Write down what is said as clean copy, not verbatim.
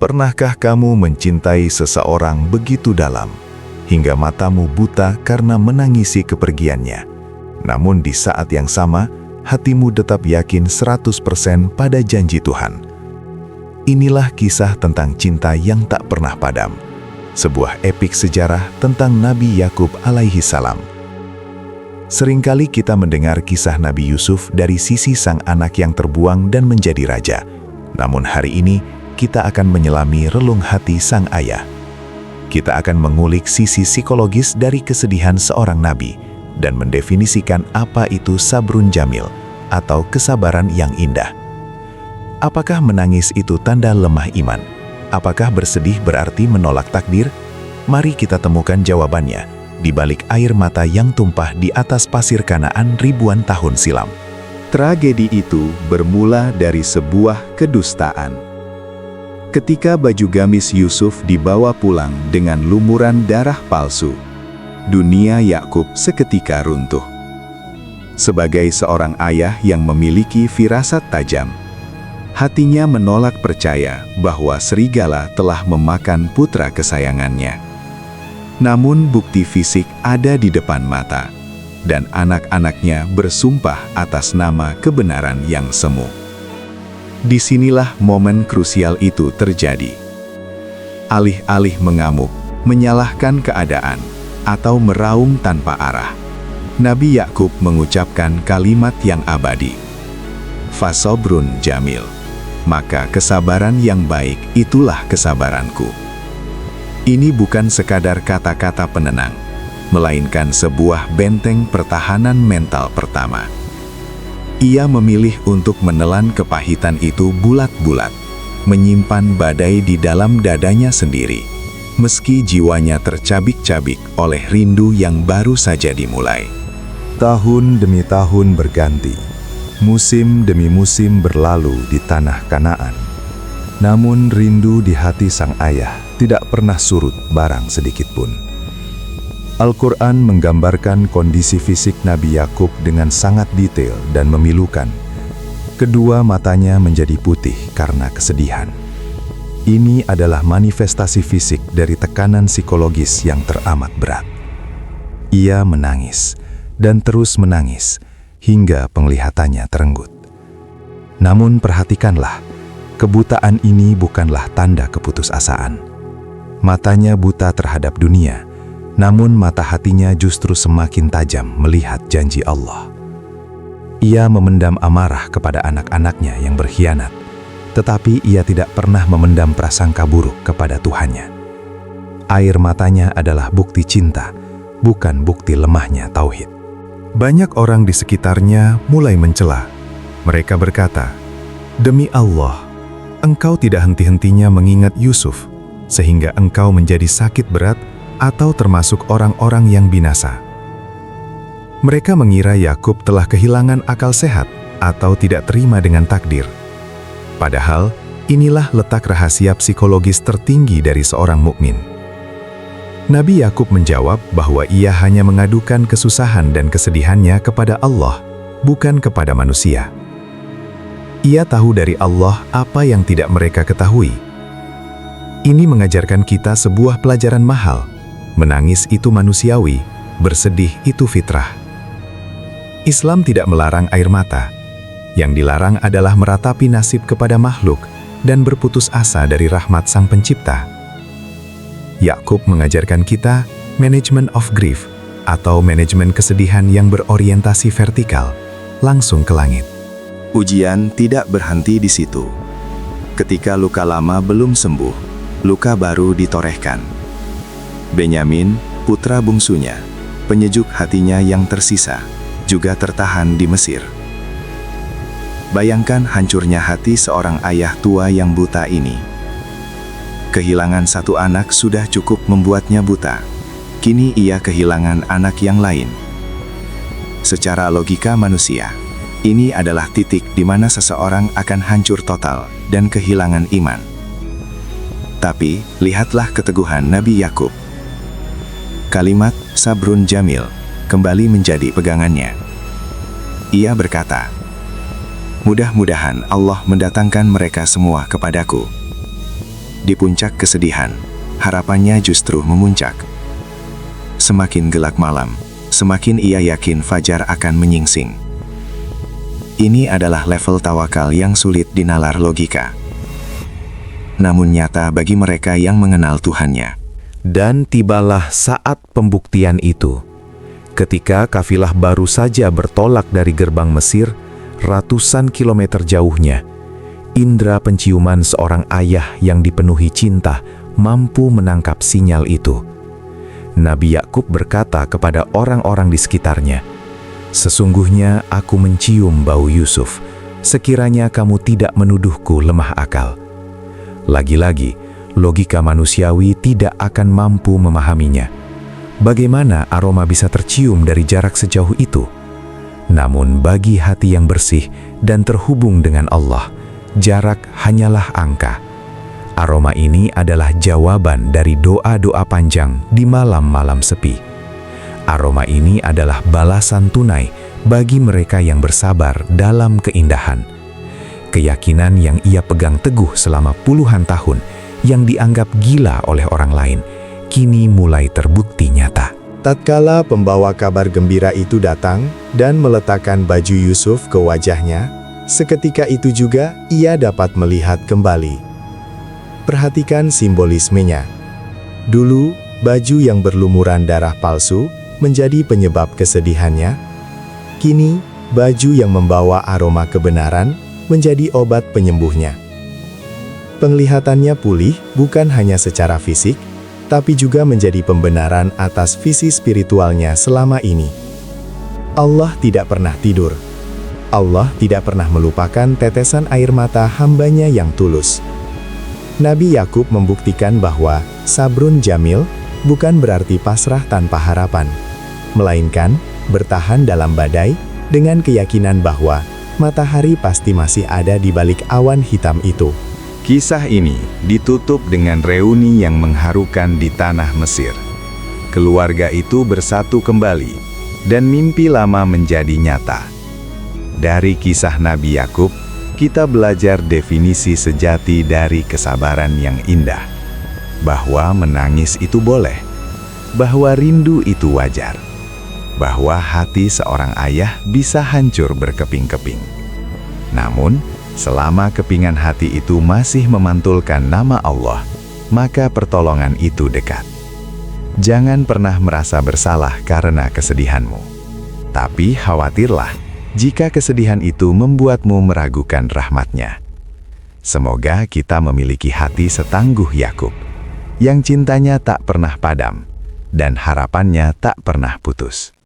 Pernahkah kamu mencintai seseorang begitu dalam, hingga matamu buta karena menangisi kepergiannya? Namun di saat yang sama, hatimu tetap yakin 100% pada janji Tuhan. Inilah kisah tentang cinta yang tak pernah padam. Sebuah epik sejarah tentang Nabi Yakub alaihi salam. Seringkali kita mendengar kisah Nabi Yusuf dari sisi sang anak yang terbuang dan menjadi raja. Namun hari ini, kita akan menyelami relung hati sang ayah. Kita akan mengulik sisi psikologis dari kesedihan seorang nabi dan mendefinisikan apa itu sabrun jamil atau kesabaran yang indah. Apakah menangis itu tanda lemah iman? Apakah bersedih berarti menolak takdir? Mari kita temukan jawabannya di balik air mata yang tumpah di atas pasir Kanaan ribuan tahun silam. Tragedi itu bermula dari sebuah kedustaan. Ketika baju gamis Yusuf dibawa pulang dengan lumuran darah palsu, dunia Yakub seketika runtuh. Sebagai seorang ayah yang memiliki firasat tajam, hatinya menolak percaya bahwa serigala telah memakan putra kesayangannya. Namun bukti fisik ada di depan mata, dan anak-anaknya bersumpah atas nama kebenaran yang semu. Disinilah momen krusial itu terjadi. Alih-alih mengamuk, menyalahkan keadaan, atau meraung tanpa arah, Nabi Yakub mengucapkan kalimat yang abadi. Fasobrun jamil. Maka kesabaran yang baik itulah kesabaranku. Ini bukan sekadar kata-kata penenang, melainkan sebuah benteng pertahanan mental pertama. Ia memilih untuk menelan kepahitan itu bulat-bulat, menyimpan badai di dalam dadanya sendiri, meski jiwanya tercabik-cabik oleh rindu yang baru saja dimulai. Tahun demi tahun berganti, musim demi musim berlalu di tanah Kanaan. Namun rindu di hati sang ayah tidak pernah surut barang sedikitpun. Al-Quran menggambarkan kondisi fisik Nabi Yakub dengan sangat detail dan memilukan. Kedua matanya menjadi putih karena kesedihan. Ini adalah manifestasi fisik dari tekanan psikologis yang teramat berat. Ia menangis dan terus menangis hingga penglihatannya terenggut. Namun perhatikanlah, kebutaan ini bukanlah tanda keputusasaan. Matanya buta terhadap dunia, namun mata hatinya justru semakin tajam melihat janji Allah. Ia memendam amarah kepada anak-anaknya yang berkhianat, tetapi ia tidak pernah memendam prasangka buruk kepada Tuhannya. Air matanya adalah bukti cinta, bukan bukti lemahnya tauhid. Banyak orang di sekitarnya mulai mencela. Mereka berkata, "Demi Allah, engkau tidak henti-hentinya mengingat Yusuf, sehingga engkau menjadi sakit berat atau termasuk orang-orang yang binasa." Mereka mengira Yakub telah kehilangan akal sehat atau tidak terima dengan takdir. Padahal, inilah letak rahasia psikologis tertinggi dari seorang mukmin. Nabi Yakub menjawab bahwa ia hanya mengadukan kesusahan dan kesedihannya kepada Allah, bukan kepada manusia. Ia tahu dari Allah apa yang tidak mereka ketahui. Ini mengajarkan kita sebuah pelajaran mahal. Menangis itu manusiawi, bersedih itu fitrah. Islam tidak melarang air mata. Yang dilarang adalah meratapi nasib kepada makhluk dan berputus asa dari rahmat Sang Pencipta. Yakub mengajarkan kita manajemen of grief atau manajemen kesedihan yang berorientasi vertikal, langsung ke langit. Ujian tidak berhenti di situ. Ketika luka lama belum sembuh, luka baru ditorehkan. Benyamin, putra bungsunya, penyejuk hatinya yang tersisa, juga tertahan di Mesir. Bayangkan hancurnya hati seorang ayah tua yang buta ini. Kehilangan satu anak sudah cukup membuatnya buta. Kini ia kehilangan anak yang lain. Secara logika manusia, ini adalah titik di mana seseorang akan hancur total dan kehilangan iman. Tapi, lihatlah keteguhan Nabi Yakub. Kalimat sabrun jamil kembali menjadi pegangannya. Ia berkata, "Mudah-mudahan Allah mendatangkan mereka semua kepadaku." Di puncak kesedihan, harapannya justru memuncak. Semakin gelap malam, semakin ia yakin fajar akan menyingsing. Ini adalah level tawakal yang sulit dinalar logika, namun nyata bagi mereka yang mengenal Tuhannya. Dan tibalah saat pembuktian itu. Ketika kafilah baru saja bertolak dari gerbang Mesir, ratusan kilometer jauhnya, indera penciuman seorang ayah yang dipenuhi cinta mampu menangkap sinyal itu. Nabi Yakub berkata kepada orang-orang di sekitarnya, "Sesungguhnya aku mencium bau Yusuf, sekiranya kamu tidak menuduhku lemah akal." Lagi-lagi, logika manusiawi tidak akan mampu memahaminya. Bagaimana aroma bisa tercium dari jarak sejauh itu? Namun bagi hati yang bersih dan terhubung dengan Allah, jarak hanyalah angka. Aroma ini adalah jawaban dari doa-doa panjang di malam-malam sepi. Aroma ini adalah balasan tunai bagi mereka yang bersabar dalam keindahan. Keyakinan yang ia pegang teguh selama puluhan tahun, yang dianggap gila oleh orang lain, kini mulai terbukti nyata. Tatkala pembawa kabar gembira itu datang dan meletakkan baju Yusuf ke wajahnya, seketika itu juga ia dapat melihat kembali. Perhatikan simbolismenya. Dulu, baju yang berlumuran darah palsu menjadi penyebab kesedihannya. Kini, baju yang membawa aroma kebenaran menjadi obat penyembuhnya. Penglihatannya pulih bukan hanya secara fisik, tapi juga menjadi pembenaran atas visi spiritualnya selama ini. Allah tidak pernah tidur. Allah tidak pernah melupakan tetesan air mata hambanya yang tulus. Nabi Yakub membuktikan bahwa sabrun jamil bukan berarti pasrah tanpa harapan, melainkan bertahan dalam badai dengan keyakinan bahwa matahari pasti masih ada di balik awan hitam itu. Kisah ini ditutup dengan reuni yang mengharukan di tanah Mesir. Keluarga itu bersatu kembali, dan mimpi lama menjadi nyata. Dari kisah Nabi Yakub, kita belajar definisi sejati dari kesabaran yang indah. Bahwa menangis itu boleh, bahwa rindu itu wajar, bahwa hati seorang ayah bisa hancur berkeping-keping. Namun, selama kepingan hati itu masih memantulkan nama Allah, maka pertolongan itu dekat. Jangan pernah merasa bersalah karena kesedihanmu. Tapi khawatirlah jika kesedihan itu membuatmu meragukan rahmat-Nya. Semoga kita memiliki hati setangguh Yakub, yang cintanya tak pernah padam, dan harapannya tak pernah putus.